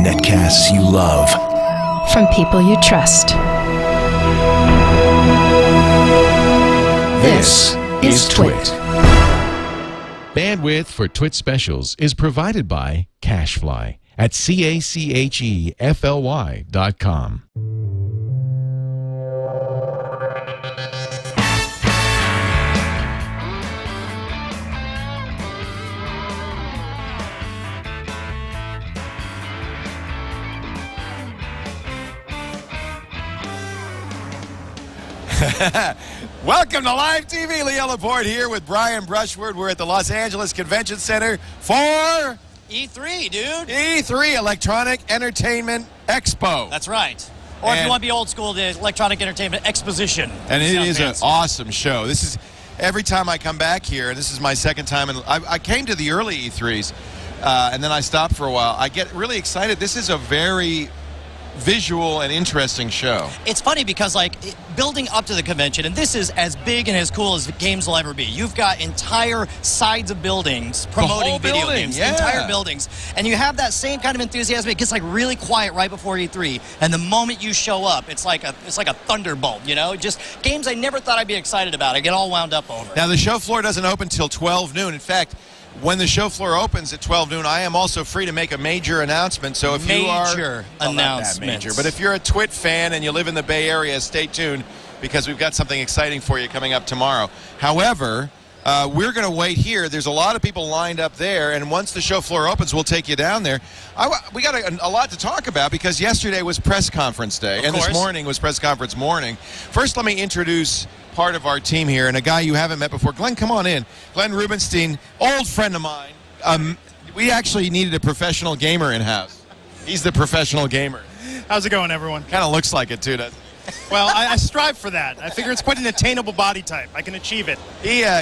Netcasts you love. From people you trust. This is TWiT. Bandwidth for TWiT specials is provided by Cachefly at CACHEFLY.com. Welcome to Live TV. Laporte here with Brian Brushwood. We're at the Los Angeles Convention Center for E3, dude. E3, Electronic Entertainment Expo. That's right. Or if you want to be old school, the Electronic Entertainment Exposition. And it is an fancy. awesome show. This is every time I come back here, and this is my second time, and I came to the early E3s, and then I stopped for a while. I get really excited. This is a very visual and interesting show. It's funny because, building up to the convention, and this is as big and as cool as games will ever be. You've got entire sides of buildings promoting video games. Yeah. Entire buildings. And you have that same kind of enthusiasm. It gets really quiet right before E3. And the moment you show up, it's like a thunderbolt, you know? Just games I never thought I'd be excited about. I get all wound up over. Now, the show floor doesn't open till 12 noon. In fact, when the show floor opens at 12 noon, I am also free to make a major announcement. So if you are... Major announcement. announcements. Major, but if you're a TWiT fan and you live in the Bay Area, stay tuned because we've got something exciting for you coming up tomorrow. However, we're going to wait here. There's a lot of people lined up there, and once the show floor opens, we'll take you down there. We got a lot to talk about because yesterday was press conference day, and this morning was press conference morning. First, let me introduce part of our team here, and a guy you haven't met before. Glenn, come on in. Glenn Rubenstein, old friend of mine. We actually needed a professional gamer in-house. He's the professional gamer. How's it going, everyone? Kind of looks like it, too, doesn't it? Well, I strive for that. I figure it's quite an attainable body type. I can achieve it.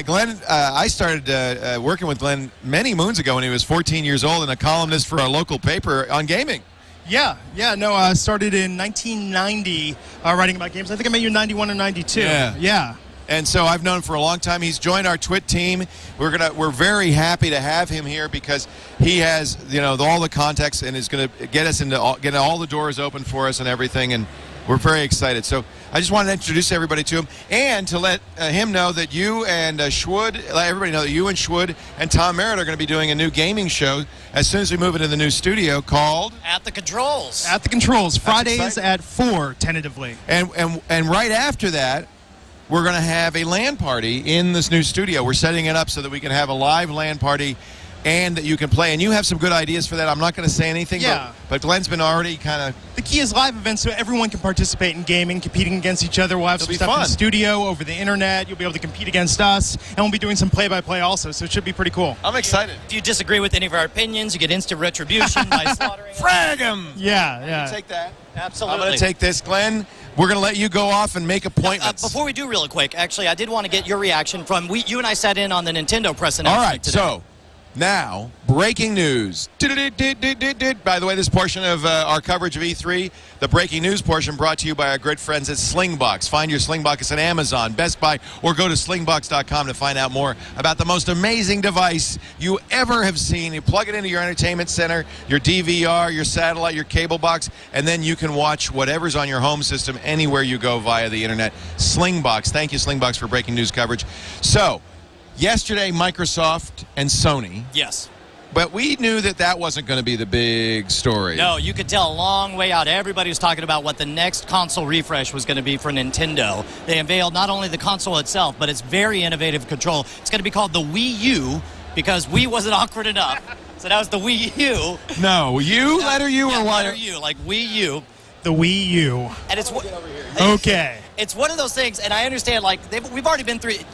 Glenn, I started working with Glenn many moons ago when he was 14 years old and a columnist for our local paper on gaming. Yeah, no, I started in 1990 writing about games. I think I met you in 91 or 92. Yeah. And so I've known him for a long time. He's joined our TWiT team. We're very happy to have him here because he has, all the context and is going to get us getting all the doors open for us and everything. And we're very excited. So I just wanted to introduce everybody to him and to let him know that you and Schwood, let everybody know that you and Schwood and Tom Merritt are going to be doing a new gaming show as soon as we move into the new studio called At the Controls. At the Controls, Fridays at 4, tentatively. And right after that, we're going to have a LAN party in this new studio. We're setting it up so that we can have a live LAN party and that you can play. And you have some good ideas for that. I'm not going to say anything, but Glenn's been already kind of... The key is live events so everyone can participate in gaming, competing against each other. We'll have some stuff in the studio, over the internet. You'll be able to compete against us. And we'll be doing some play-by-play also, so it should be pretty cool. I'm excited. If you disagree with any of our opinions, you get instant retribution by slaughtering. Frag him! Yeah. Take that. Absolutely. I'm going to take this. Glenn, we're going to let you go off and make appointments. Before we do real quick, actually, I did want to get your reaction from... You and I sat in on the Nintendo press announcement All right, today. so... Now, breaking news. By the way, this portion of our coverage of E3, the breaking news portion brought to you by our good friends at Slingbox. Find your Slingbox at Amazon, Best Buy, or go to slingbox.com to find out more about the most amazing device you ever have seen. You plug it into your entertainment center, your DVR, your satellite, your cable box, and then you can watch whatever's on your home system anywhere you go via the internet. Slingbox. Thank you, Slingbox, for breaking news coverage. So, yesterday, Microsoft and Sony. Yes. But we knew that wasn't going to be the big story. No, you could tell a long way out. Everybody was talking about what the next console refresh was going to be for Nintendo. They unveiled not only the console itself, but its very innovative control. It's going to be called the Wii U because Wii wasn't awkward enough. So that was the Wii U. No, letter U or what? Letter U, like Wii U. The Wii U. And it's okay. It's one of those things, and I understand, we've already been through it.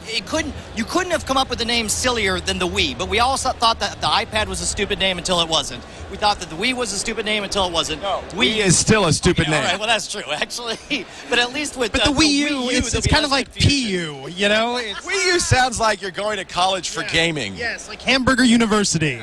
You couldn't have come up with a name sillier than the Wii, but we all thought that the iPad was a stupid name until it wasn't. We thought that the Wii was a stupid name until it wasn't. No, Wii is still a stupid name. All right, well, that's true, actually. But at least with the Wii U, it's kind of like PU, you know? Wii U sounds like you're going to college for gaming. Yes, like Hamburger University.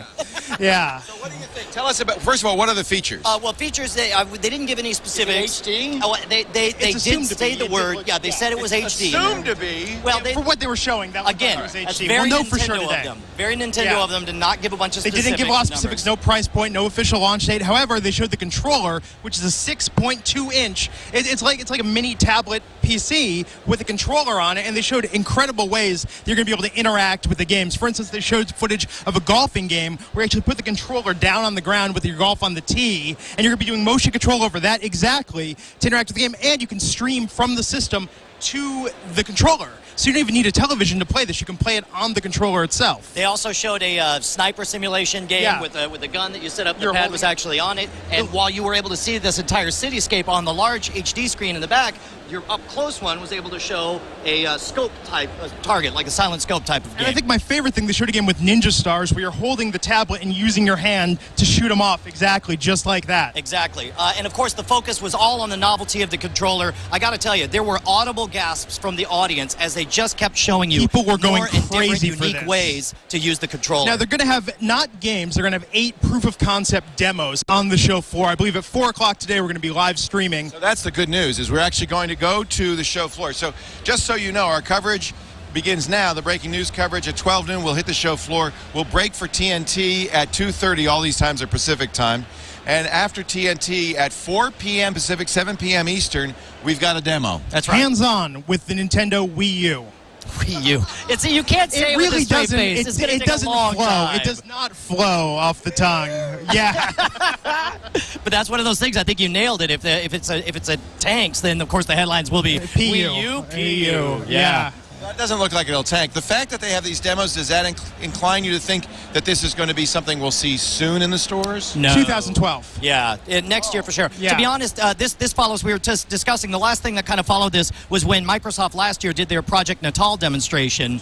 Yeah. So what do you think? Tell us about, first of all, what are the features? Well, features, they didn't give any specifics. Is it HD? Oh, they did say the word. Yeah, they said it was HD. Assumed to be. Well, For what they were showing, that was again, it was that's HD. very We'll know Nintendo for sure today. of them. Very Nintendo of them to not give a bunch of They specifics. didn't give a lot of specifics, no price point, no official launch date. However, they showed the controller, which is a 6.2-inch. It's like a mini tablet PC with a controller on it, and they showed incredible ways that you're going to be able to interact with the games. For instance, they showed footage of a golfing game where you actually put the controller down on the ground with your golf on the tee, and you're going to be doing motion control over that exactly to interact with the game, and you can stream from the system to the controller. So you don't even need a television to play this. You can play it on the controller itself. They also showed a sniper simulation game with a gun that you set up. The pad was actually on it. And while you were able to see this entire cityscape on the large HD screen in the back, your up-close one was able to show a scope-type target, like a silent scope type of game. And I think my favorite thing, they showed a game with Ninja Stars where you're holding the tablet and using your hand to shoot them off exactly just like that. Exactly. And, of course, the focus was all on the novelty of the controller. I got to tell you, there were audible gasps from the audience as they just kept showing you People were going more and crazy different, for unique this. ways to use the controller. Now, they're going to have, not games, they're going to have 8 proof-of-concept demos on the show floor. I believe at 4 o'clock today we're going to be live streaming. So that's the good news, is we're actually going to go to the show floor. So just so you know, our coverage begins now. The breaking news coverage at 12 noon. We'll hit the show floor. We'll break for TNT at 2:30. All these times are Pacific time. And after TNT at 4 p.m. Pacific, 7 p.m. Eastern, we've got a demo. That's right. Hands-on with the Nintendo Wii U. Wii U. You can't say It with really a straight doesn't. face. It's gonna It take a doesn't long flow. time. It does not flow off the tongue. Yeah. But that's one of those things. I think you nailed it. If it's a tanks, then of course the headlines will be PU. Wii U, PU. Yeah. That doesn't look like it'll tank. The fact that they have these demos, does that incline you to think that this is going to be something we'll see soon in the stores? No. 2012. Yeah, next year for sure. Yeah. To be honest, this follows, we were just discussing, the last thing that kind of followed this was when Microsoft last year did their Project Natal demonstration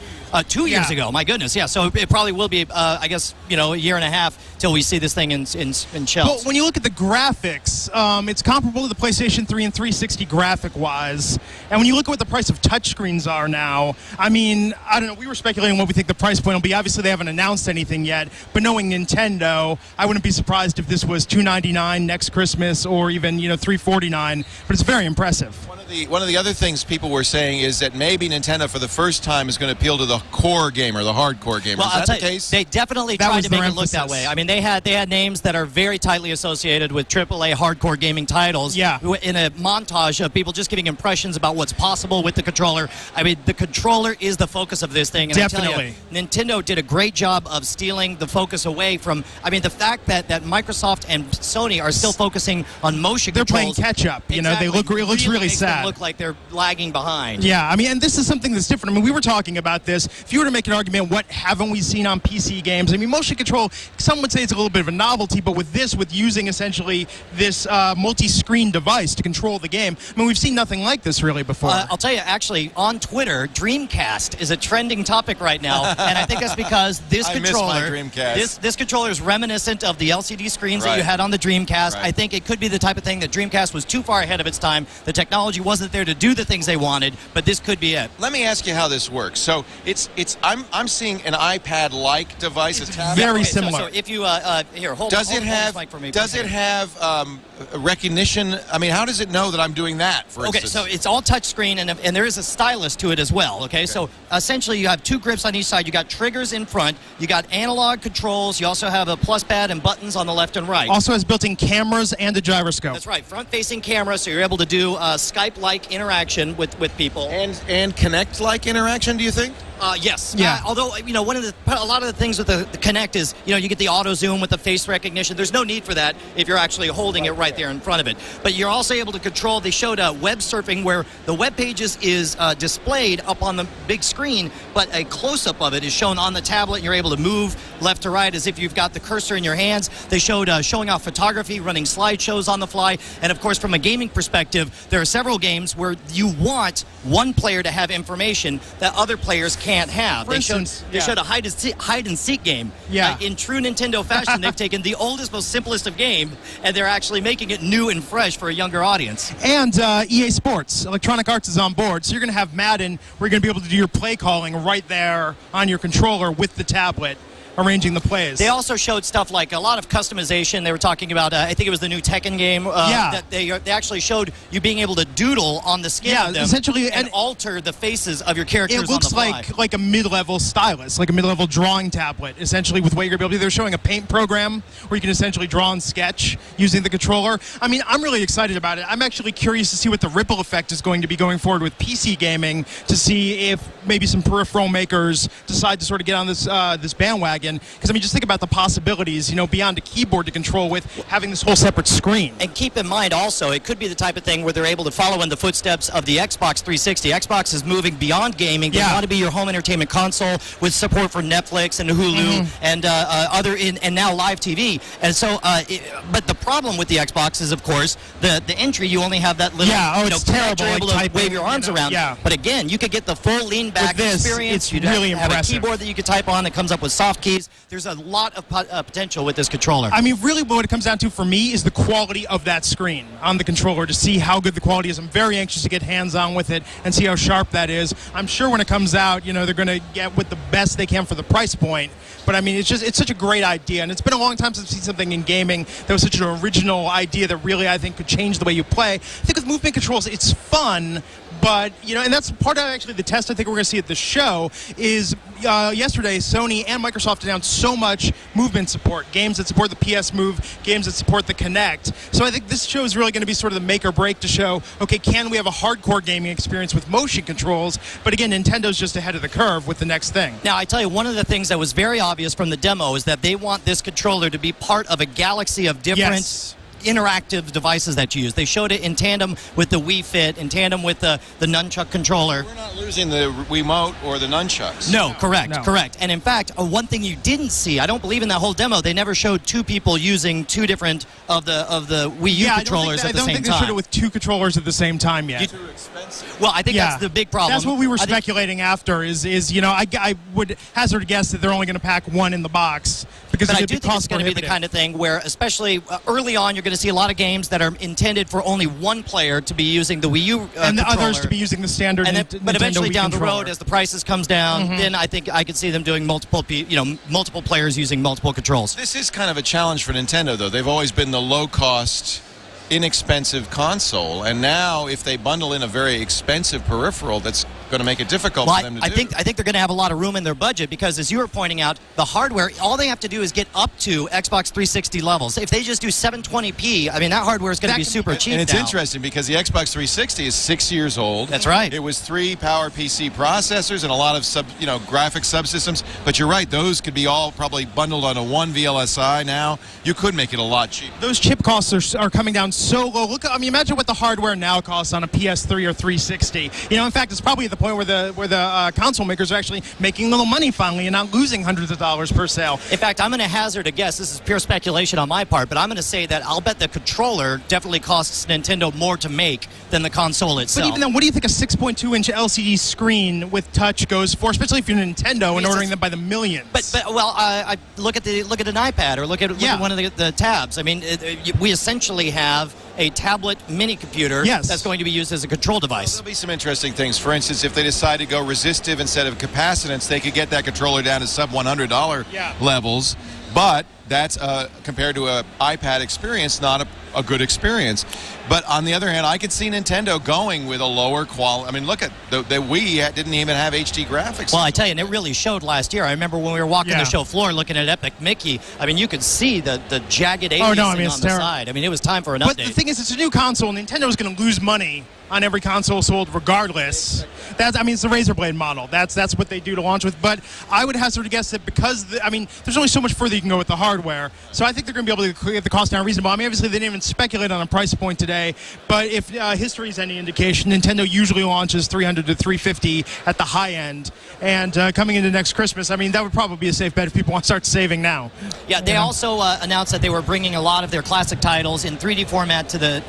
2 years ago. My goodness, yeah. So it probably will be, I guess, a year and a half till we see this thing in shelves. But when you look at the graphics, it's comparable to the PlayStation 3 and 360 graphic-wise. And when you look at what the price of touchscreens are now, I mean, I don't know, we were speculating what we think the price point will be. Obviously, they haven't announced anything yet. But knowing Nintendo, I wouldn't be surprised if this was $299 next Christmas or even, $349. But it's very impressive. One of the other things people were saying is that maybe Nintendo, for the first time, is going to appeal to the core gamer, the hardcore gamer. Well, is that the case? They definitely That tried was to make their it look that emphasis. way. I mean, they had names that are very tightly associated with AAA hardcore gaming titles. Yeah. In a montage of people just giving impressions about what's possible with the controller. I mean, the controller is the focus of this thing. And Definitely. I tell you, Nintendo did a great job of stealing the focus away from. I mean, the fact that Microsoft and Sony are still focusing on motion They're controls. playing catch up. Exactly. It looks really makes them sad. look like they're lagging behind. Yeah, I mean, and this is something that's different. I mean, we were talking about this. If you were to make an argument, what haven't we seen on PC games? I mean, motion control, some would say it's a little bit of a novelty, but with using essentially this multi-screen device to control the game, I mean, we've seen nothing like this really before. I'll tell you, actually, on Twitter, Dreamcast is a trending topic right now, and I think that's because this I controller, miss my Dreamcast. this controller is reminiscent of the LCD screens that Right. you had on the Dreamcast. Right. I think it could be the type of thing that Dreamcast was too far ahead of its time. The technology wasn't there to do the things they wanted, but this could be it. Let me ask you how this works. So I'm seeing an iPad-like device. It's a tablet. very Okay, similar. So if you here, hold Does hold it this have? mic for me, Does please. it have recognition? I mean, how does it know that I'm doing that? For Okay, instance? so it's all touchscreen, and there is a stylus to it as well, okay? So essentially you have two grips on each side. You got triggers in front. You got analog controls. You also have a plus pad and buttons on the left and right. Also has built-in cameras and a gyroscope. That's right, front-facing camera, so you're able to do Skype-like interaction with people. and Connect-like interaction, do you think? Yes. Yeah. Although, a lot of the things with the Kinect is, you get the auto zoom with the face recognition. There's no need for that if you're actually holding it right there in front of it. But you're also able to control, they showed web surfing where the web pages is displayed up on the big screen, but a close-up of it is shown on the tablet. You're able to move left to right as if you've got the cursor in your hands. They showed showing off photography, running slideshows on the fly. And, of course, from a gaming perspective, there are several games where you want one player to have information that other players can't have. They showed a hide and seek game. Yeah. In true Nintendo fashion, they've taken the oldest, most simplest of game, and they're actually making it new and fresh for a younger audience. And EA Sports, Electronic Arts is on board. So you're going to have Madden where you're going to be able to do your play calling right there on your controller with the tablet. arranging the plays. They also showed stuff like a lot of customization. They were talking about, I think it was the new Tekken game. That they actually showed you being able to doodle on the skin of them essentially, and alter the faces of your characters. It looks on the fly. like a mid-level stylus, like a mid-level drawing tablet, essentially, with what you're going to be able to do. They're showing a paint program where you can essentially draw and sketch using the controller. I mean, I'm really excited about it. I'm actually curious to see what the ripple effect is going to be going forward with PC gaming, to see if maybe some peripheral makers decide to sort of get on this this bandwagon. Because, I mean, just think about the possibilities, beyond a keyboard to control with having this whole separate screen. And keep in mind also, it could be the type of thing where they're able to follow in the footsteps of the Xbox 360. Xbox is moving beyond gaming. They want to be your home entertainment console with support for Netflix and Hulu and and now live TV. And so, but the problem with the Xbox is, of course, the entry. You only have that little, it's terrible. You're able to wave your arms around. Yeah. But again, you could get the full lean back experience. It's really have impressive. a keyboard that you could type on that comes up with soft keys. There's a lot of potential with this controller. I mean, really what it comes down to for me is the quality of that screen on the controller, to see how good the quality is. I'm very anxious to get hands-on with it and see how sharp that is. I'm sure when it comes out, they're going to get with the best they can for the price point. But I mean, it's such a great idea, and it's been a long time since I've seen something in gaming that was such an original idea that really, I think, could change the way you play. I think with movement controls, it's fun, but, and that's part of actually the test I think we're going to see at the show is yesterday Sony and Microsoft announced so much movement support, games that support the PS Move, games that support the Kinect. So I think this show is really going to be sort of the make or break to show, okay, can we have a hardcore gaming experience with motion controls? But again, Nintendo's just ahead of the curve with the next thing. Now, I tell you, one of the things that was very obvious from the demo is that they want this controller to be part of a galaxy of different interactive devices that you use. They showed it in tandem with the Wii Fit, in tandem with the nunchuck controller. We're not losing the Wiimote or the nunchucks. No, correct. And in fact, one thing you didn't see, I don't believe in that whole demo, they never showed two people using two different of the Wii U controllers at the same time. I don't think they showed it with two controllers at the same time yet. Too expensive. Well, I think that's the big problem. That's what we were speculating after is I would hazard a guess that they're only going to pack one in the box, because I do think it's going to be the kind of thing where, especially early on, you're going to see a lot of games that are intended for only one player to be using the Wii U and the controller, others to be using the standard. But eventually Wii down controller. the road, as the prices comes down, then I think I could see them doing multiple players using multiple controls. This is kind of a challenge for Nintendo, though. They've always been the low-cost, inexpensive console, and now if they bundle in a very expensive peripheral, that's going to make it difficult for them to do. I think they're going to have a lot of room in their budget, because as you were pointing out, the hardware, all they have to do is get up to Xbox 360 levels. If they just do 720p, I mean, that hardware is going to be super cheap. And it's now. interesting because the Xbox 360 is 6 years old. That's right. It was 3 PowerPC processors and a lot of graphics subsystems. But you're right; those could be all probably bundled onto one VLSI. Now you could make it a lot cheaper. Those chip costs are coming down so low. Imagine what the hardware now costs on a PS3 or 360. In fact, it's probably at the point where the console makers are actually making a little money finally and not losing hundreds of dollars per sale. In fact, I'm going to hazard a guess. This is pure speculation on my part, but I'm going to say that I'll bet the controller definitely costs Nintendo more to make than the console itself. But even then, what do you think a 6.2-inch LCD screen with touch goes for, especially if you're Nintendo and ordering them by the millions? But I look at an iPad or look at one of the tabs. I mean, we essentially have a tablet mini computer that's going to be used as a control device. There'll be some interesting things. For instance, if they decide to go resistive instead of capacitance, they could get that controller down to sub $100 levels. But that's compared to an iPad experience, not a good experience. But on the other hand, I could see Nintendo going with a lower quality. I mean, look at the Wii didn't even have HD graphics. Well, I tell you, and it really showed last year. I remember when we were walking the show floor looking at Epic Mickey. I mean, you could see the jagged aliasing on the side. I mean, it was time for an update. But the thing is, it's a new console. Nintendo's going to lose money on every console sold regardless. It's the Razor Blade model. That's what they do to launch with. But I would hazard to guess that because, there's only so much further you can go with the hardware. So I think they're going to be able to get the cost down reasonable. I mean, obviously, they didn't even speculate on a price point today. But if history is any indication, Nintendo usually launches $300 to $350 at the high end. And coming into next Christmas, that would probably be a safe bet if people want to start saving now. Yeah, they also announced that they were bringing a lot of their classic titles in 3D format to the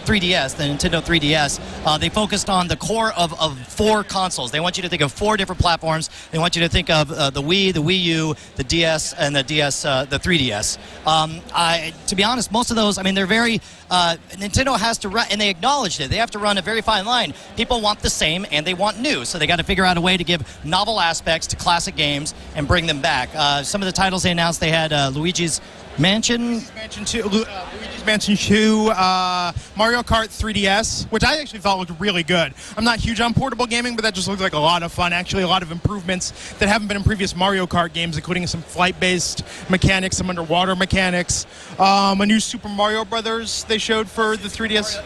3DS, the Nintendo 3DS. They focused on the core of 4 consoles. They want you to think of 4 different platforms. They want you to think of the Wii, the Wii U, the DS, and the DS, the 3DS. To be honest, most of those, I mean, they're very, Nintendo has to run, and they acknowledged it, they have to run a very fine line. People want the same, and they want new, so they got to figure out a way to give novel aspects to classic games and bring them back. Some of the titles they announced, they had Luigi's Mansion 2, Mario Kart 3DS, which I actually thought looked really good. I'm not huge on portable gaming, but that just looked like a lot of fun. Actually, a lot of improvements that haven't been in previous Mario Kart games, including some flight-based mechanics, some underwater mechanics. A new Super Mario Brothers they showed for the 3DS.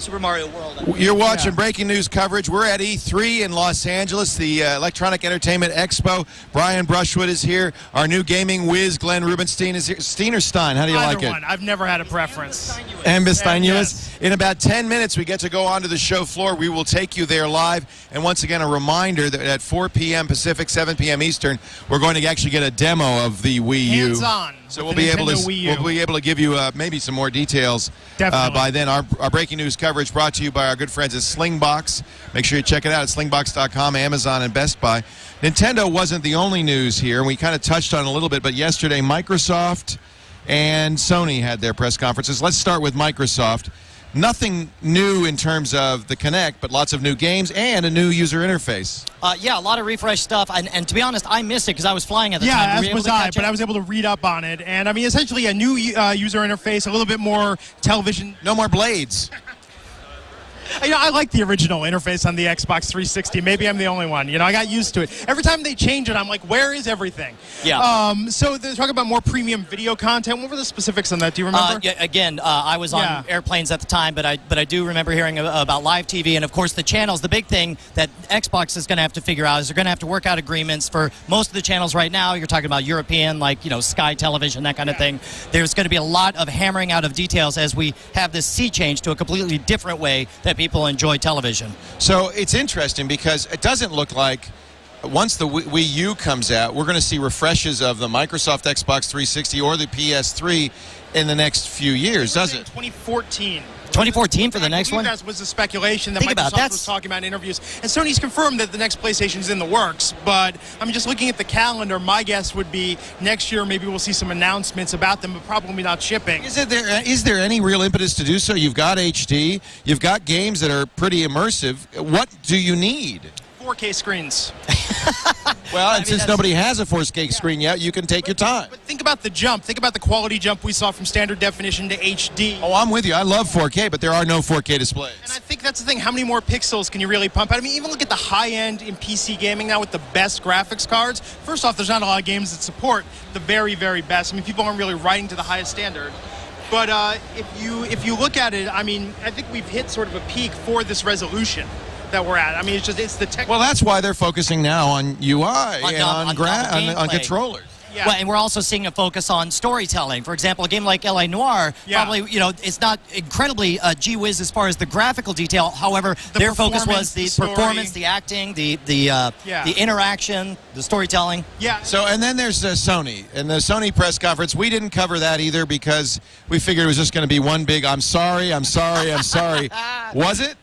Super Mario World. You're watching breaking news coverage. We're at E3 in Los Angeles, the Electronic Entertainment Expo. Brian Brushwood is here. Our new gaming whiz, Glenn Rubenstein, is here. Steen or Stein? How do you like it? One. I've never had a preference. Ambestein, yes. In about 10 minutes, we get to go onto the show floor. We will take you there live. And once again, a reminder that at 4 p.m. Pacific, 7 p.m. Eastern, we're going to actually get a demo of the Wii U. Hands-on. So we'll be able to give you maybe some more details by then. Our breaking news coverage brought to you by our good friends at Slingbox. Make sure you check it out at slingbox.com, Amazon, and Best Buy. Nintendo wasn't the only news here, and we kind of touched on it a little bit, but yesterday Microsoft and Sony had their press conferences. Let's start with Microsoft. Nothing new in terms of the Kinect, but lots of new games and a new user interface. Yeah, a lot of refresh stuff, and to be honest, I missed it because I was flying at the time. Yeah, as was I, but I was able to read up on it. And, I mean, essentially a new user interface, a little bit more television. No more blades. You know, I like the original interface on the Xbox 360. Maybe I'm the only one. You know, I got used to it. Every time they change it, I'm like, where is everything? Yeah. So they're talking about more premium video content. What were the specifics on that? Do you remember? Yeah, again, I was on airplanes at the time, but I do remember hearing about live TV and, of course, the channels. The big thing that Xbox is going to have to figure out is they're going to have to work out agreements for most of the channels right now. You're talking about European, like, you know, Sky Television, that kind of thing. There's going to be a lot of hammering out of details as we have this sea change to a completely different way that people enjoy television. So it's interesting because it doesn't look like once the Wii U comes out, we're going to see refreshes of the Microsoft Xbox 360 or the PS3 in the next few years, does it? 2014. 2014 for the next one? That was the speculation that Microsoft was talking about in interviews. And Sony's confirmed that the next PlayStation's in the works. But I'm just looking at the calendar. My guess would be next year maybe we'll see some announcements about them, but probably not shipping. Is there any real impetus to do so? You've got HD. You've got games that are pretty immersive. What do you need? 4K screens. Well, and since nobody has a 4K screen yet, you can take your time. But think about the jump. Think about the quality jump we saw from standard definition to HD. Oh, I'm with you. I love 4K, but there are no 4K displays. And I think that's the thing. How many more pixels can you really pump out? I mean, even look at the high end in PC gaming now with the best graphics cards. First off, there's not a lot of games that support the very, very best. I mean, people aren't really writing to the highest standard. But if you look at it, I mean, I think we've hit sort of a peak for this resolution that we're at. I mean, it's the tech. Well, that's why they're focusing now on UI on controllers. Yeah. Well, and we're also seeing a focus on storytelling. For example, a game like L.A. Noire, probably, you know, it's not incredibly gee-whiz as far as the graphical detail. However, their focus was the performance, the acting, the interaction, the storytelling. Yeah. So, and then there's Sony. And the Sony press conference, we didn't cover that either because we figured it was just going to be one big, I'm sorry. Was it?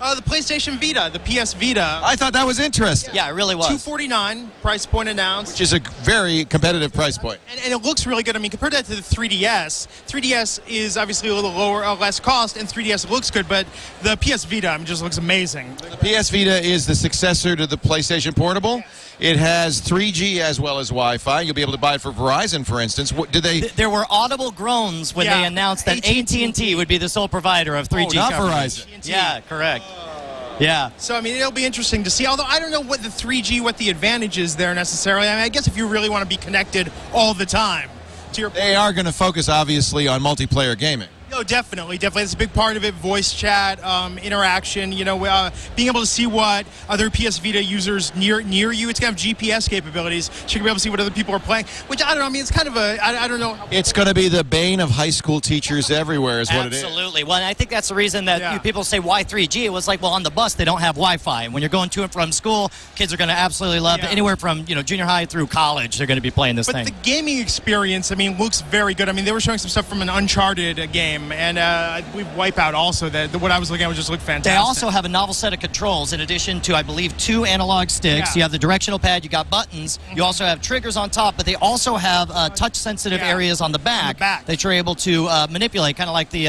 The PlayStation Vita, the PS Vita. I thought that was interesting. Yeah, it really was. $249 price point announced. Which is a very competitive price point. And it looks really good. I mean, compared that to the 3DS, 3DS is obviously a little lower, less cost, and 3DS looks good, but the PS Vita, I mean, just looks amazing. The PS Vita is the successor to the PlayStation Portable. Yes. It has 3G as well as Wi-Fi. You'll be able to buy it for Verizon, for instance. There were audible groans when they announced that AT&T would be the sole provider of 3G not coverage. Verizon. Yeah, correct. Yeah. So, I mean, it'll be interesting to see. Although I don't know what the 3G, what the advantage is there necessarily. I mean, I guess if you really want to be connected all the time. They are going to focus, obviously, on multiplayer gaming. Oh, definitely. That's a big part of it. Voice chat, interaction, you know, being able to see what other PS Vita users near you. It's going to have GPS capabilities. So you can be able to see what other people are playing, which I don't know. I mean, it's kind of I don't know. It's going to be the bane of high school teachers everywhere is what it is. Absolutely. Well, and I think that's the reason that people say, why 3G? It was like, well, on the bus, they don't have Wi-Fi. And when you're going to and from school, kids are going to absolutely love it. Anywhere from, you know, junior high through college, they're going to be playing this thing. But the gaming experience, I mean, looks very good. I mean, they were showing some stuff from an Uncharted game. and I believe Wipeout also. What I was looking at was just looked fantastic. They also have a novel set of controls in addition to, I believe, 2 analog sticks. Yeah. You have the directional pad, you got buttons, you also have triggers on top, but they also have touch-sensitive areas on the back that you're able to manipulate, kind of like the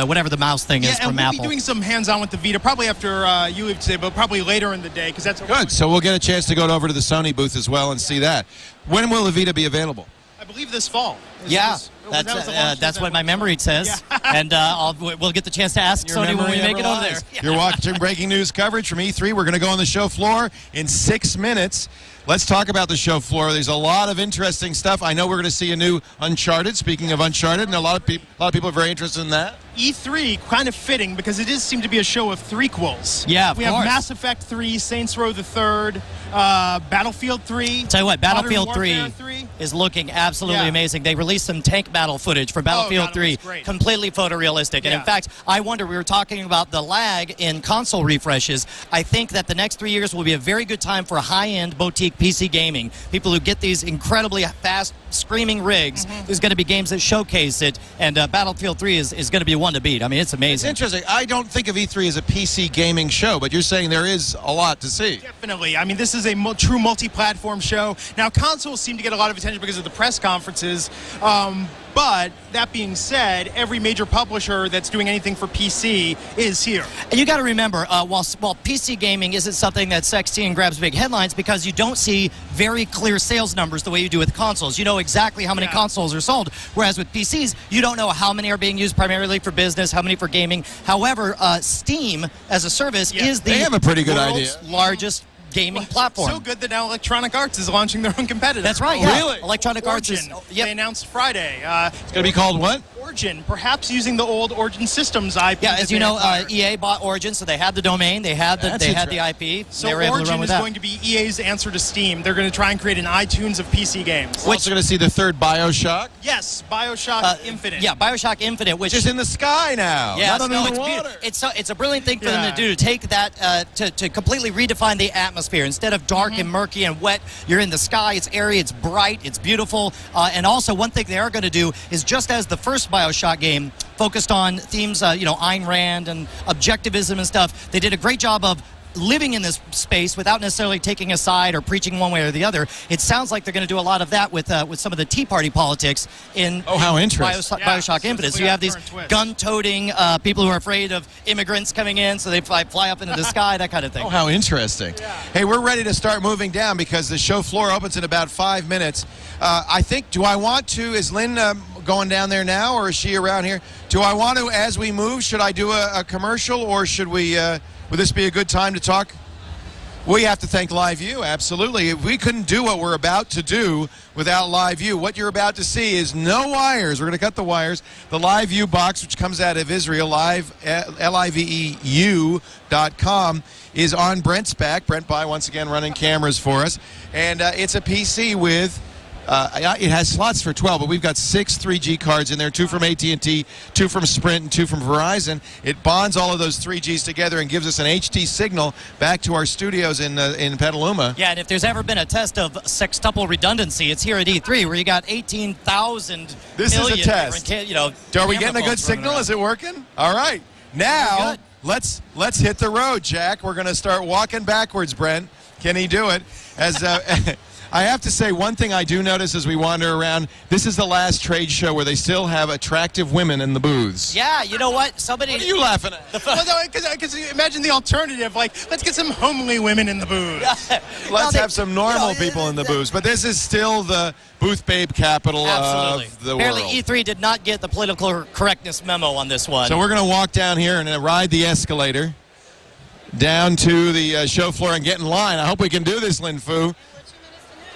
whatever the mouse thing is from Apple. Apple. We'll be doing some hands-on with the Vita, probably after you leave today, but probably later in the day, because that's Good. So we'll get a chance to go over to the Sony booth as well and see that. When will the Vita be available? I believe this fall. That's what my memory says. Yeah. And we'll get the chance to ask Sony when we make it over there. Yeah. You're watching breaking news coverage from E3. We're going to go on the show floor in 6 minutes. Let's talk about the show floor. There's a lot of interesting stuff. I know we're going to see a new Uncharted. Speaking of Uncharted, and a lot of people are very interested in that. E3, kind of fitting, because it does seem to be a show of threequels. Yeah, we have Mass Effect 3, Saints Row the Third, Battlefield 3. Tell you what, Battlefield 3 is looking absolutely amazing. They released some tank battle footage for Battlefield 3, completely photorealistic. And in fact, I wonder, we were talking about the lag in console refreshes. I think that the next 3 years will be a very good time for high-end boutique PC gaming. People who get these incredibly fast, screaming rigs. There's going to be games that showcase it, and Battlefield 3 is going to be one to beat. I mean, it's amazing. It's interesting. I don't think of E3 as a PC gaming show, but you're saying there is a lot to see. Definitely. I mean, this is a true multi-platform show. Now, consoles seem to get a lot of attention because of the press conferences. But that being said, every major publisher that's doing anything for PC is here. And you got to remember, while PC gaming isn't something that's sexy and grabs big headlines, because you don't see very clear sales numbers the way you do with consoles. You know exactly how many consoles are sold, whereas with PCs, you don't know how many are being used primarily for business, how many for gaming. However, Steam as a service is the they have a pretty good world's idea. largest gaming platform. So good that now Electronic Arts is launching their own competitor. That's right. Yeah. Really? Electronic Arts is. They announced Friday. It's going to be called what? Origin, perhaps using the old Origin Systems IP. Yeah, as you know, EA bought Origin, so they had the domain, they had the IP. So they were able to run Origin with is going to be EA's answer to Steam. They're going to try and create an iTunes of PC games. We're also going to see the third BioShock. Yes, BioShock Infinite. Yeah, BioShock Infinite, which is in the sky now. Yeah, not under the water. It's a brilliant thing for them to do, to take that to completely redefine the atmosphere. Instead of dark and murky and wet, you're in the sky. It's airy, it's bright, it's beautiful. And also, one thing they are going to do is, just as the first BioShock game focused on themes, Ayn Rand and objectivism and stuff, they did a great job of living in this space without necessarily taking a side or preaching one way or the other. It sounds like they're going to do a lot of that with some of the Tea Party politics in how interesting. BioShock Infinite. So you have these gun-toting people who are afraid of immigrants coming in, so they fly up into the sky, that kind of thing. Oh, how interesting. Yeah. Hey, we're ready to start moving down because the show floor opens in about 5 minutes. I think, is Lynn going down there now, or is she around here? Do I want to, as we move, should I do a commercial, or should we... would this be a good time to talk? We have to thank Live View, absolutely. We couldn't do what we're about to do without Live View. What you're about to see is no wires. We're going to cut the wires. The Live View box, which comes out of Israel, liveu.com, is on Brent's back. Brent By, once again, running cameras for us. And it's a PC with... it has slots for 12, but we've got 6 3G cards in there, 2 from AT&T, 2 from Sprint, and 2 from Verizon. It bonds all of those 3Gs together and gives us an HD signal back to our studios in Petaluma. Yeah, and if there's ever been a test of sextuple redundancy, it's here at E3, where you got 18,000 This is a test. Are we getting a good signal? Is it working? All right. Now, let's hit the road, Jack. We're going to start walking backwards, Brent. Can he do it? As I have to say, one thing I do notice as we wander around, this is the last trade show where they still have attractive women in the booths. Yeah, you know what? What are you laughing at? Because imagine the alternative, let's get some homely women in the booths. Let's have some normal people in the booths. But this is still the booth babe capital of the Apparently world. E3 did not get the political correctness memo on this one. So we're going to walk down here and ride the escalator down to the show floor and get in line. I hope we can do this, Lin Fu.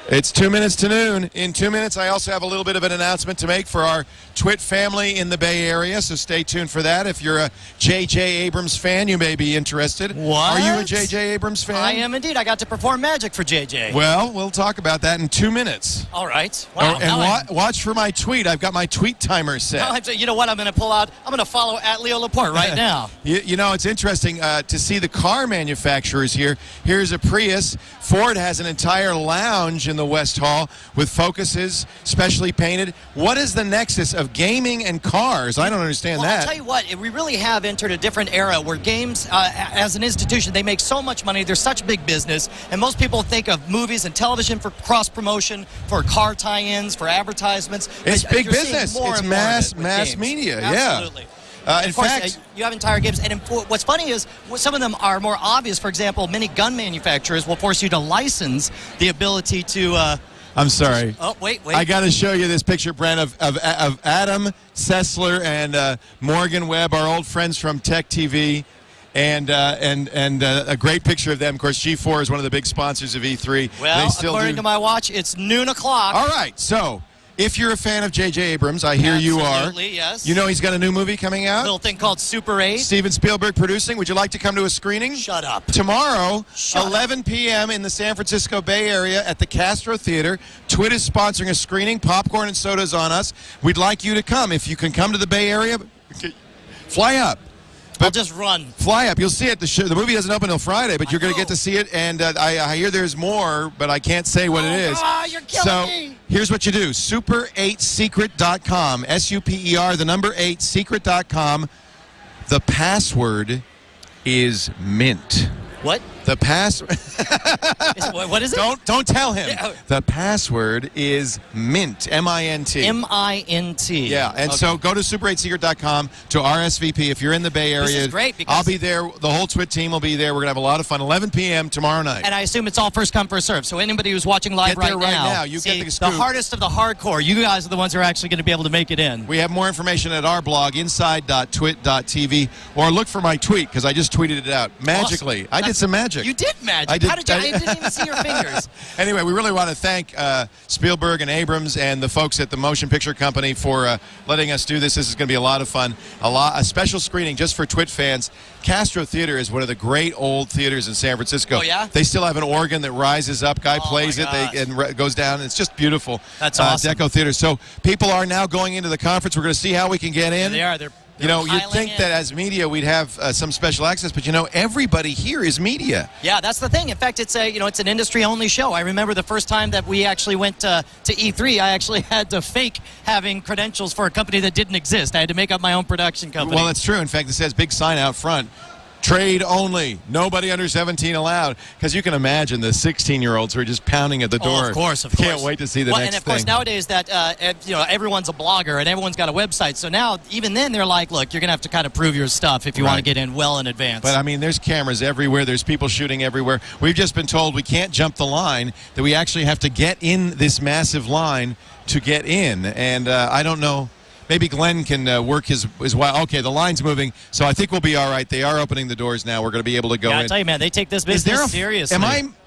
It's 2 minutes to noon. In 2 minutes, I also have a little bit of an announcement to make for our TWiT family in the Bay Area, so stay tuned for that. If you're a J.J. Abrams fan, you may be interested. What? Are you a J.J. Abrams fan? I am indeed. I got to perform magic for J.J. Well, we'll talk about that in 2 minutes. All right. Wow. And watch for my tweet. I've got my tweet timer set. You know what? I'm going to pull out. I'm going to follow at Leo Laporte right now. You know, it's interesting to see the car manufacturers here. Here's a Prius. Ford has an entire lounge in the West Hall with focuses specially painted. What is the nexus of gaming and cars? I don't understand Well, that. I'll tell you what, we really have entered a different era where games, as an institution, they make so much money. They're such big business, and most people think of movies and television for cross-promotion, for car tie-ins, for advertisements. It's But big you're seeing business. more It's and more of mass it with mass games. media. Absolutely. Yeah. In Of course, fact, you have entire games, and what's funny is some of them are more obvious. For example, many gun manufacturers will force you to license the ability to. I'm sorry. Oh, wait. I got to show you this picture, Brent, of Adam Sessler and Morgan Webb, our old friends from Tech TV. And a great picture of them. Of course, G4 is one of the big sponsors of E3. Well, they still according to my watch, it's noon o'clock. All right, so if you're a fan of J.J. Abrams, I hear you are. Absolutely, yes. You know he's got a new movie coming A out? little thing called Super 8. Steven Spielberg producing. Would you like to come to a screening? Shut up. Tomorrow, Shut 11 p.m. in the San Francisco Bay Area at the Castro Theater. TWiT is sponsoring a screening. Popcorn and soda's on us. We'd like you to come. If you can come to the Bay Area, fly up. I'll just run. Fly up. You'll see it. The movie doesn't open until Friday, but you're going to get to see it. And I hear there's more, but I can't say what it is. God, you're killing me. Here's what you do. Super8secret.com. SUPER, the number 8, secret.com. The password is mint. What? The password. What is it? Don't tell him. Yeah. The password is mint. MINT. MINT. Yeah, and Okay. so go to super8secret.com to RSVP if you're in the Bay Area. This is great because I'll be there. The whole TWiT team will be there. We're going to have a lot of fun. 11 p.m. tomorrow night. And I assume it's all first come, first serve. So anybody who's watching live Get there right now. You see, get the scoop. hardest of the hardcore, you guys are the ones who are actually going to be able to make it in. We have more information at our blog, inside.twit.tv, or look for my tweet because I just tweeted it out magically. Awesome. I did some magic. You did magic. I did- How did you? I didn't even see your fingers. Anyway, we really want to thank Spielberg and Abrams and the folks at the Motion Picture Company for letting us do this. This is going to be a lot of fun. A special screening just for TWiT fans. Castro Theater is one of the great old theaters in San Francisco. Oh, yeah? They still have an organ that rises up. Guy plays it gosh. and goes down. It's just beautiful. That's awesome. Deco Theater. So people are now going into the conference. We're going to see how we can get in. They are. They're You know, you'd piling think in. that as media we'd have some special access, but you know, everybody here is media. Yeah, that's the thing. In fact, it's it's an industry-only show. I remember the first time that we actually went to E3, I actually had to fake having credentials for a company that didn't exist. I had to make up my own production company. Well, that's true. In fact, it says big sign out front. Trade only. Nobody under 17 allowed. Because you can imagine the 16-year-olds who are just pounding at the door. Of course. Can't wait to see the next And of course, thing. nowadays that everyone's a blogger and everyone's got a website. So now, even then, they're like, look, you're going to have to kind of prove your stuff if you want to get in well in advance. But I mean, there's cameras everywhere. There's people shooting everywhere. We've just been told we can't jump the line, that we actually have to get in this massive line to get in. And I don't know. Maybe Glenn can work his wild. Okay, the line's moving, so I think we'll be all right. They are opening the doors now. We're going to be able to go in. I tell you, man, they take this business seriously.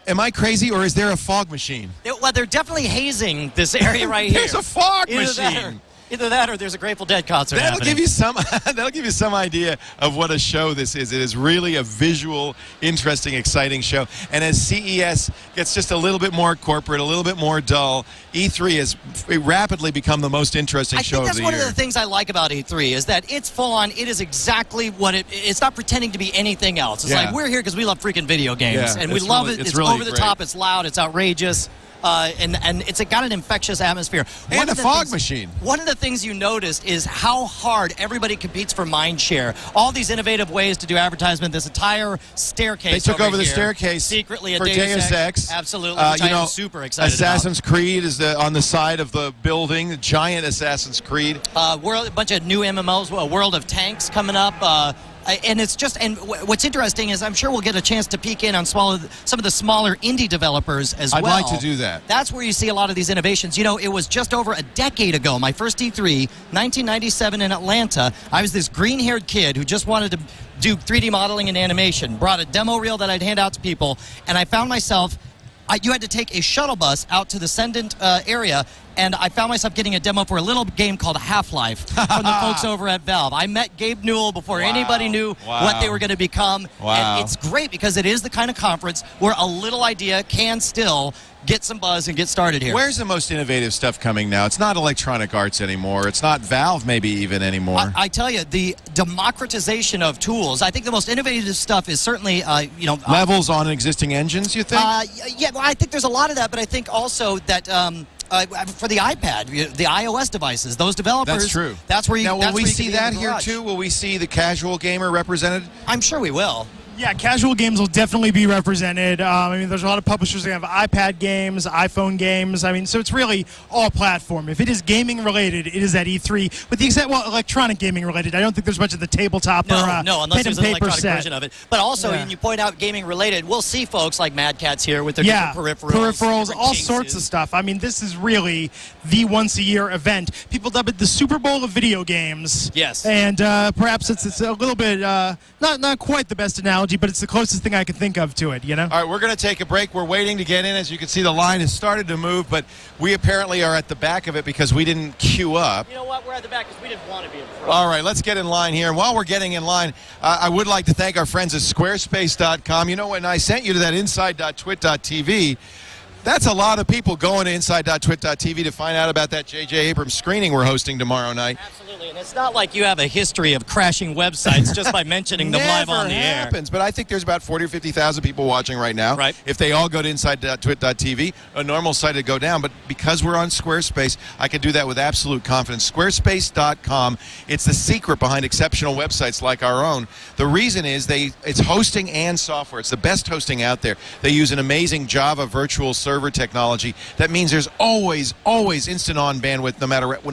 Am I crazy, or is there a fog machine? Well, they're definitely hazing this area right here. There's a fog Either machine. Either that or there's a Grateful Dead concert That'll happening. give you some. That'll give you some idea of what a show this is. It is really a visual, interesting, exciting show. And as CES gets just a little bit more corporate, a little bit more dull, E3 has rapidly become the most interesting show of the year. I think that's one of the things I like about E3 is that it's full on. It is exactly what it's not pretending to be anything else. It's like we're here because we love freaking video games and we love it. It's really over the great. top. It's loud. It's outrageous. And it's got an infectious atmosphere. And a fog machine. One of the things you noticed is how hard everybody competes for mind share. All these innovative ways to do advertisement, this entire staircase. They took over the here, starecase secretly at for Deus Ex. Absolutely, which I am super excited Assassin's Creed is on the side of the building, the giant Assassin's Creed. A bunch of new MMOs, a World of Tanks coming up. And it's just, and what's interesting is I'm sure we'll get a chance to peek in on some of the smaller indie developers as well. I'd like to do that. That's where you see a lot of these innovations. You know, it was just over a decade ago, my first E3, 1997 in Atlanta. I was this green-haired kid who just wanted to do 3D modeling and animation, brought a demo reel that I'd hand out to people, and I found myself, you had to take a shuttle bus out to the Sendent area and I found myself getting a demo for a little game called Half-Life from the folks over at Valve. I met Gabe Newell before anybody knew what they were going to become, and it's great because it is the kind of conference where a little idea can still get some buzz and get started here. Where's the most innovative stuff coming now? It's not Electronic Arts anymore. It's not Valve maybe even anymore. I tell you, the democratization of tools. I think the most innovative stuff is certainly, levels on existing engines, you think? Yeah, well, I think there's a lot of that, but I think also that for the iPad, the iOS devices, those developers. That's true. That's where you. Now, will we see that here garage. too? Will we see the casual gamer represented? I'm sure we will. Yeah, casual games will definitely be represented. There's a lot of publishers that have iPad games, iPhone games. So it's really all platform. If it is gaming related, it is at E3. With the except, electronic gaming related. I don't think there's much of the tabletop or unless pen and there's an paper electronic set. version of it. But also, when you point out gaming related, we'll see folks like Mad Catz here with their different peripherals, all sorts of stuff. This is really the once-a-year event. People dub it the Super Bowl of video games. Yes. And perhaps it's a little bit not quite the best analogy, but it's the closest thing I can think of to it, All right, we're going to take a break. We're waiting to get in. As you can see, the line has started to move, but we apparently are at the back of it because we didn't queue up. You know what? We're at the back because we didn't want to be in front. All right, let's get in line here. And while we're getting in line, I would like to thank our friends at Squarespace.com. When I sent you to that inside.twit.tv, that's a lot of people going to inside.twit.tv to find out about that J.J. Abrams screening we're hosting tomorrow night. Absolutely, and it's not like you have a history of crashing websites just by mentioning them live on the air. Never happens, but I think there's about 40 or 50,000 people watching right now. Right. If they all go to inside.twit.tv, a normal site would go down, but because we're on Squarespace, I can do that with absolute confidence. Squarespace.com, it's the secret behind exceptional websites like our own. The reason is it's hosting and software. It's the best hosting out there. They use an amazing Java virtual server technology. That means there's always instant on bandwidth no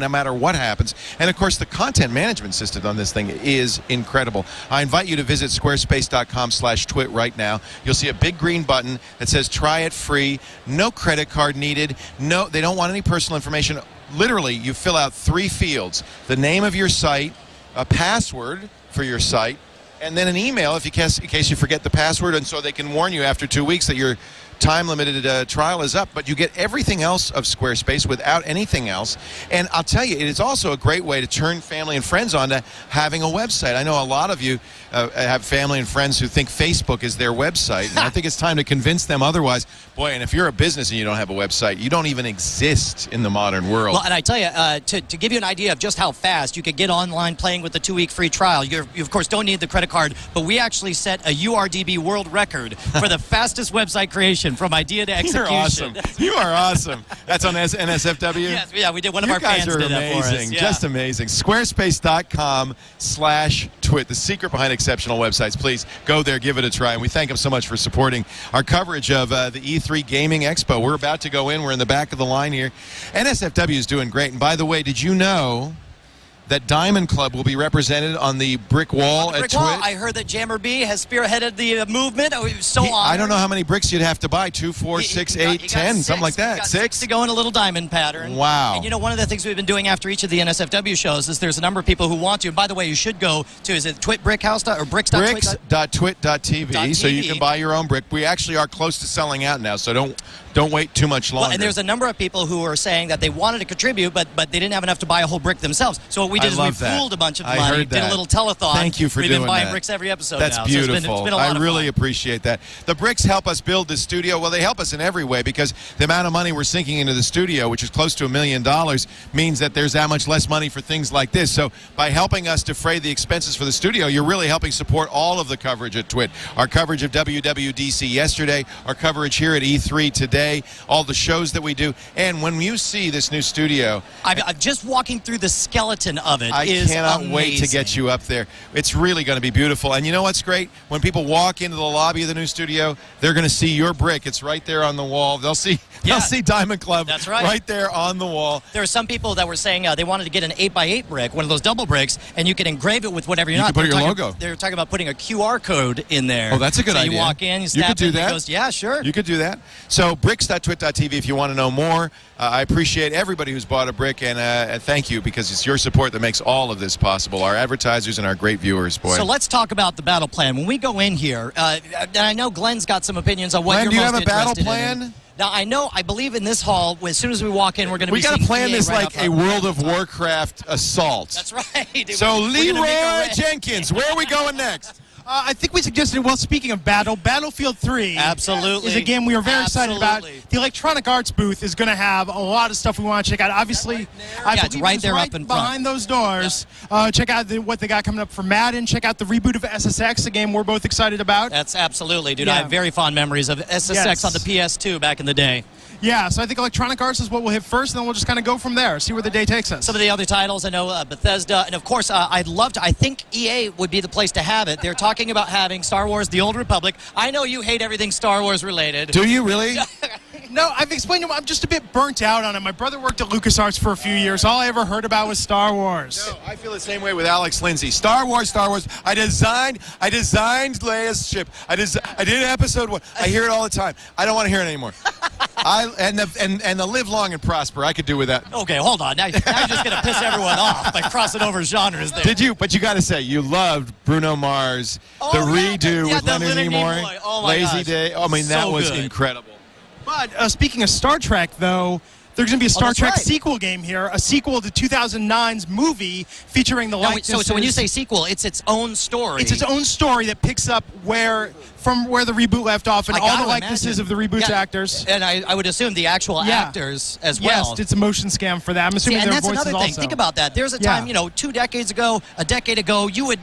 matter what happens. And of course, the content management system on this thing is incredible. I invite you to visit squarespace.com/twit right now. You'll see a big green button that says try it free. No credit card needed. No, they don't want any personal information. Literally, you fill out 3 fields: the name of your site, a password for your site, and then an email in case you forget the password, and so they can warn you after 2 weeks that your time-limited trial is up. But you get everything else of Squarespace without anything else. And I'll tell you, it is also a great way to turn family and friends on to having a website. I know a lot of you have family and friends who think Facebook is their website, and I think it's time to convince them otherwise. Boy, and if you're a business and you don't have a website, you don't even exist in the modern world. Well, and I tell you, to give you an idea of just how fast you could get online playing with the 2-week free trial, you of course don't need the credit card, but we actually set a URDB world record for the fastest website creation from idea to execution. You're awesome. You are awesome. That's on NSFW? Yes, yeah, we did. One of you our fans guys are did that for us. amazing. Yeah. Just amazing. Squarespace.com/twit, the secret behind exceptional websites. Please go there, give it a try. And we thank them so much for supporting our coverage of the E3 Gaming Expo. We're about to go in. We're in the back of the line here. NSFW is doing great. And by the way, did you know that Diamond Club will be represented on the brick wall at TWiT? I heard that Jammer B has spearheaded the movement. Oh, he was so honored. I don't know how many bricks you'd have to buy. 2, 4, 6, 8, 10, something like that. 6 to go in a little diamond pattern. Wow. And one of the things we've been doing after each of the NSFW shows is there's a number of people who want to. And by the way, you should go to, is it Twitbrickhouse or bricks.twit.tv so you can buy your own brick. We actually are close to selling out now, so don't wait too much longer. Well, and there's a number of people who are saying that they wanted to contribute, but they didn't have enough to buy a whole brick themselves. So what we did is we pooled a bunch of money, did a little telethon. Thank you for doing that. We've been buying bricks every episode That's now. beautiful. So it's been a lot of really fun. appreciate that. The bricks help us build the studio. Well, they help us in every way because the amount of money we're sinking into the studio, which is close to $1 million, means that there's that much less money for things like this. So by helping us defray the expenses for the studio, you're really helping support all of the coverage at TWiT. Our coverage of WWDC yesterday, our coverage here at E3 today, all the shows that we do. And when you see this new studio, I'm just walking through the skeleton of it. I cannot wait to get you up there. It's really going to be beautiful. And you know what's great? When people walk into the lobby of the new studio, they're going to see your brick. It's right there on the wall. They'll see Diamond Club. That's right. Right there on the wall. There are some people that were saying they wanted to get an 8x8 brick, one of those double bricks, and you can engrave it with whatever you want. You can put your logo. They're talking about putting a QR code in there. Oh, that's a good idea. You walk in, you snap could do it, that. and it goes, yeah, sure. You could do that. So bricks.twit.tv if you want to know more. I appreciate everybody who's bought a brick, and thank you because it's your support that makes all of this possible. Our advertisers and our great viewers, boy. So let's talk about the battle plan. When we go in here, and I know Glenn's got some opinions on what Glenn, you're do you most have a battle interested plan? in. Now, I believe in this hall, as soon as we walk in, we're going to be We got to seeing plan EA this right like up a up World of top. Warcraft assault. That's right. So We're gonna make a Leroy ra- Jenkins, where are we going next? I think we suggested, well, speaking of Battlefield 3 Absolutely. is a game we are very excited about. Absolutely. The Electronic Arts booth is going to have a lot of stuff we want to check out. Obviously, I Yeah, it's believe right it's there right up in front. behind those doors. Check out what they got coming up for Madden. Check out the reboot of SSX, a game we're both excited about. That's absolutely, dude. Yeah. I have very fond memories of SSX Yes. on the PS2 back in the day. Yeah, so I think Electronic Arts is what we'll hit first, and then we'll just kind of go from there, see where the day takes us. Some of the other titles, I know Bethesda, and of course, I'd love to. I think EA would be the place to have it. They're talking about having Star Wars: The Old Republic. I know you hate everything Star Wars related. Do you really? No, I've explained to him I'm just a bit burnt out on it. My brother worked at LucasArts for a few years. All I ever heard about was Star Wars. No, I feel the same way with Alex Lindsay. Star Wars. I designed Leia's ship. I did episode 1. I hear it all the time. I don't want to hear it anymore. And the live long and prosper. I could do with that. Okay, hold on. Now you're just going to piss everyone off by crossing over genres there. Did you? But you got to say you loved Bruno Mars, Oh, the yeah, redo yeah, with the Leonard Leonard Nimoy, Nimoy. Oh, my Lazy gosh. Day. I mean, that So was good. incredible. But speaking of Star Trek, though, there's going to be a Star that's Trek right. sequel game here, a sequel to 2009's movie featuring the Now, wait, likenesses. so when you say sequel, it's its own story. It's its own story that picks up from where the reboot left off, and I all gotta the likenesses imagine. of the reboot's Yeah, actors. And I would assume the actual Yeah. actors as well. Yes, it's a motion scam for that. I'm See, assuming and their that's voices another thing. also. Think about that. There's a Yeah. time, 2 decades ago, a decade ago, you would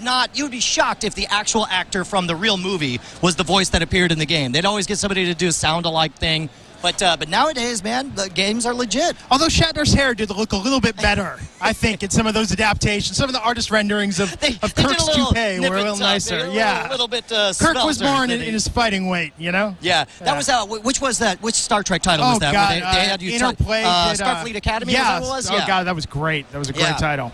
be shocked if the actual actor from the real movie was the voice that appeared in the game. They'd always get somebody to do a sound-alike thing. But nowadays, man, the games are legit. Although Shatner's hair did look a little bit better, I think, in some of those adaptations. Some of the artist renderings of They did Kirk's a little toupee were a little nip-it-tuck, nicer. a Yeah. little bit. Kirk was svelter more in than he- his fighting weight, Yeah, that was which was that? Which Star Trek title was that? God, Where they had you Interplay did, Starfleet Academy. Yeah. Is that what it was? Oh Yeah. God, that was great. That was a great Yeah. title.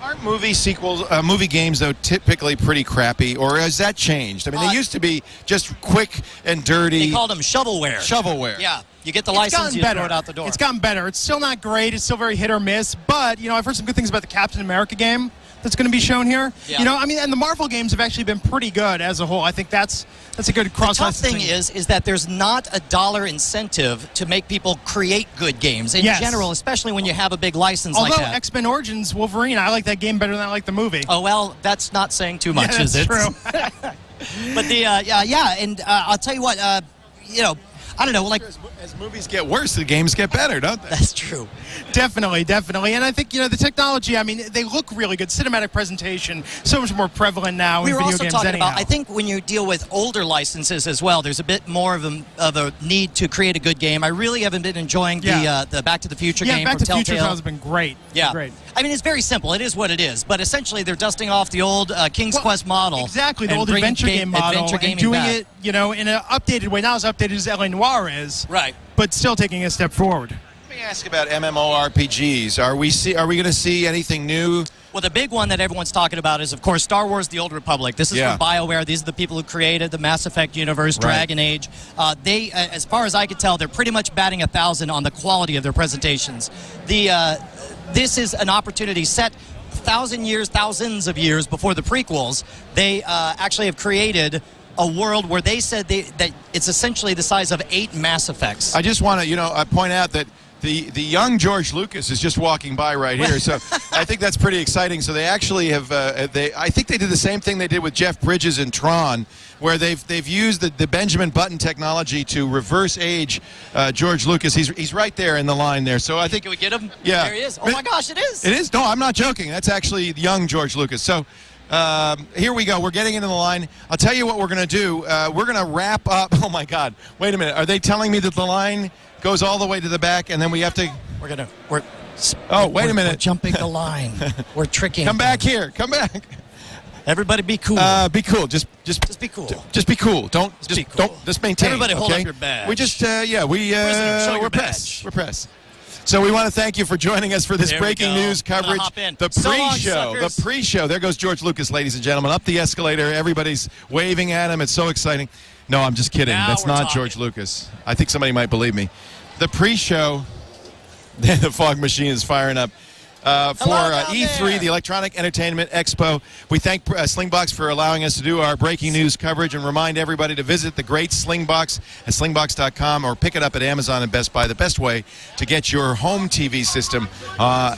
Aren't movie sequels, movie games, though, typically pretty crappy? Or has that changed? I mean, they used to be just quick and dirty. They called them shovelware. Shovelware. Yeah, you get the It's license, gotten you better. throw it out the door. It's gotten better. It's still not great. It's still very hit or miss. But I've heard some good things about the Captain America game that's going to be shown here. Yeah. And the Marvel games have actually been pretty good as a whole. I think that's a good cross. The tough thing is that there's not a dollar incentive to make people create good games in Yes. general, especially when you have a big license Although like that. X-Men Origins Wolverine, I like that game better than I like the movie. Oh well, that's not saying too much, Yeah, is that's it? true. But and I'll tell you what, I don't know, like As movies get worse, the games get better, don't they? that's true. Definitely. And I think, the technology, they look really good. Cinematic presentation, so much more prevalent now We in were video also games talking anyhow. about, I think when you deal with older licenses as well, there's a bit more of a need to create a good game. I really haven't been enjoying the Back to the Future game Back from to the Future Telltale. has been great. Yeah. Great. I mean, it's very simple. It is what it is. But essentially, they're dusting off the old King's Quest model. Exactly, the and old bringing adventure game model, adventure and gaming doing back. it, in an updated way. Not as updated as L.A. Noire is, Right. but still taking a step forward. Let me ask about MMORPGs. Are we going to see anything new? Well, the big one that everyone's talking about is, of course, Star Wars: The Old Republic. This is Yeah. from BioWare. These are the people who created the Mass Effect universe, Right. Dragon Age. They, as far as I could tell, they're pretty much batting 1,000 on the quality of their presentations. This is an opportunity set thousands of years before the prequels. They actually have created a world where they said that it's essentially the size of 8 Mass Effects. I just want to, point out that the young George Lucas is just walking by right here, so I think that's pretty exciting. So they actually have, I think they did the same thing they did with Jeff Bridges in Tron, where they've used the Benjamin Button technology to reverse age George Lucas. He's right there in the line there. So I think Can we get him? Yeah. There he is. Oh my gosh, it is. It is. No, I'm not joking. That's actually young George Lucas. So here we go. We're getting into the line. I'll tell you what we're going to do. We're going to wrap up. Oh, my God. Wait a minute. Are they telling me that the line goes all the way to the back and then we have to... Oh, wait a We're minute. jumping the line. We're tricking. Come back here. Come back. Everybody be cool. Be cool. Just be cool. Just be cool. Don't Just be cool. Just maintain. Everybody hold okay? up your badge. We just Prisoner, show your we're badge. press. We're press. So we want to thank you for joining us for this There we breaking go. news I'm gonna coverage. hop in. The So long, pre-show. suckers. The pre-show. There goes George Lucas, ladies and gentlemen, up the escalator. Everybody's waving at him. It's so exciting. No, I'm just kidding. Now That's we're not talking. George Lucas. I think somebody might believe me. The pre-show. The fog machine is firing up. E3, the Electronic Entertainment Expo. We thank Slingbox for allowing us to do our breaking news coverage and remind everybody to visit the great Slingbox at slingbox.com or pick it up at Amazon and Best Buy. The best way to get your home TV system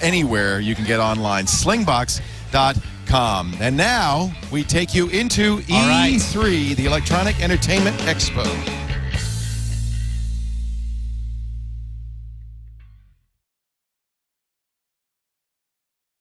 anywhere you can get online. Slingbox.com. And now we take you into E3, the Electronic Entertainment Expo.